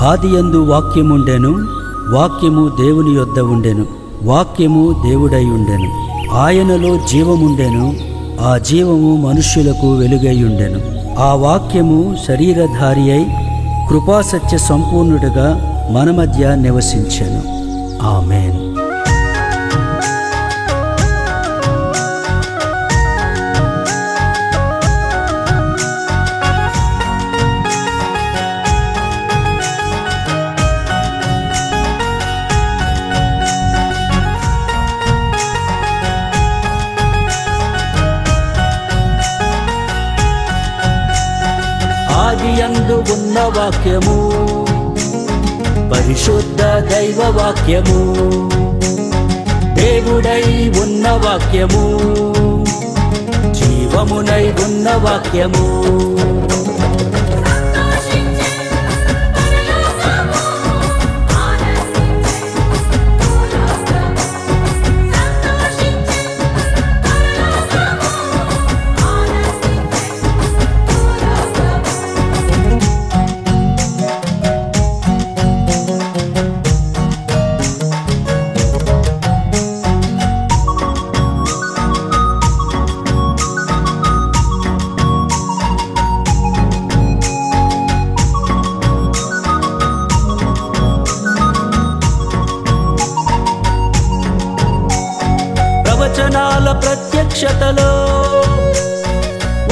ఆదియందు వాక్యముండెను, వాక్యము దేవుని యొద్ద ఉండెను, వాక్యము దేవుడై ఉండెను. ఆయనలో జీవముండెను, ఆ జీవము మనుష్యులకు వెలుగై ఉండెను. ఆ వాక్యము శరీరధారి అయి కృపాసత్య సంపూర్ణుడుగా మన మధ్య నివసించెను. ఆమేన్. ఆదియందు ఉన్న వాక్యము పరిశుద్ధ దైవ వాక్యము, దేవుడై ఉన్న వాక్యము, జీవమునై ఉన్న వాక్యము. ప్రవచనాల ప్రత్యక్షతలో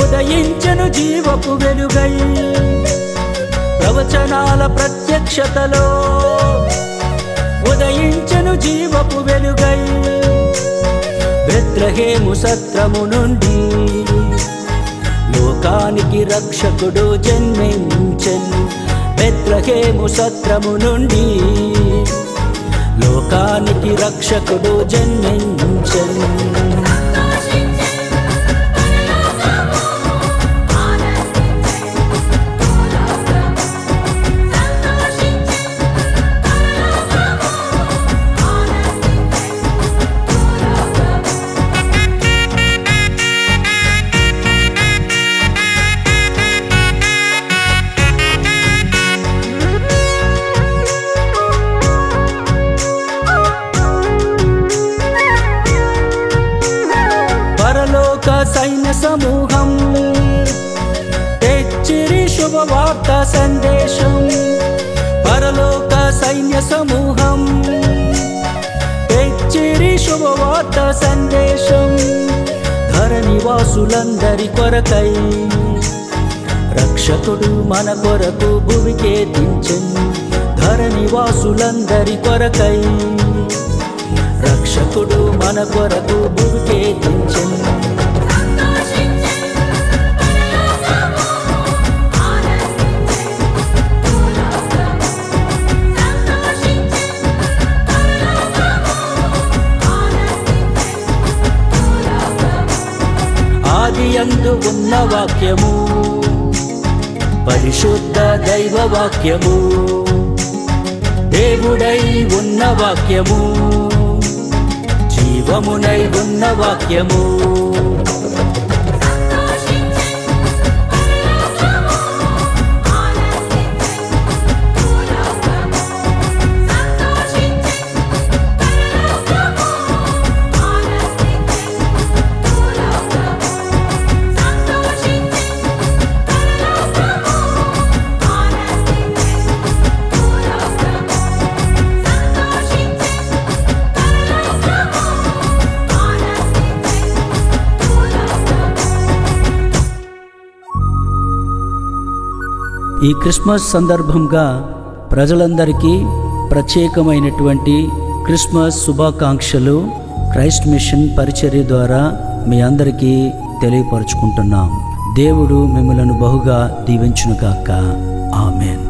ఉదయించెను జీవపు వెలుగై, ప్రవచనాల ప్రత్యక్షతలో ఉదయించెను జీవపు వెలుగై. బెత్లెహేము సత్రము నుండి లోకానికి రక్షకుడు జన్మించెను. బెత్లెహేము సత్రము నుండి లోకానికి రక్షకుడు జన్మించెను. పరలోక సైన్య సమూహం తెచ్చిరి శుభవార్త సందేశం. పరలోక సైన్య సమూహం తెచ్చిరి శుభవార్త సందేశం. ధరణివాసులందరి కొరకై రక్షకుడు మన కొరకు భువికే దించెను. ధరణివాసులందరి కొరకై రక్షకుడు మన కొరకు భువికే దించెను. ఆదియందు ఉన్న వాక్యము పరిశుద్ధ దైవ వాక్యము, దేవుడై ఉన్న వాక్యము, జీవమునై ఉన్న వాక్యము. ఈ క్రిస్మస్ సందర్భంగా ప్రజలందరికీ ప్రత్యేకమైనటువంటి క్రిస్మస్ శుభాకాంక్షలు క్రైస్ట్ మిషన్ పరిచర్య ద్వారా మీ అందరికీ తెలియపరుచుకుంటున్నాం. దేవుడు మిమ్మలను బహుగా దీవించునుగాక. ఆమేన్.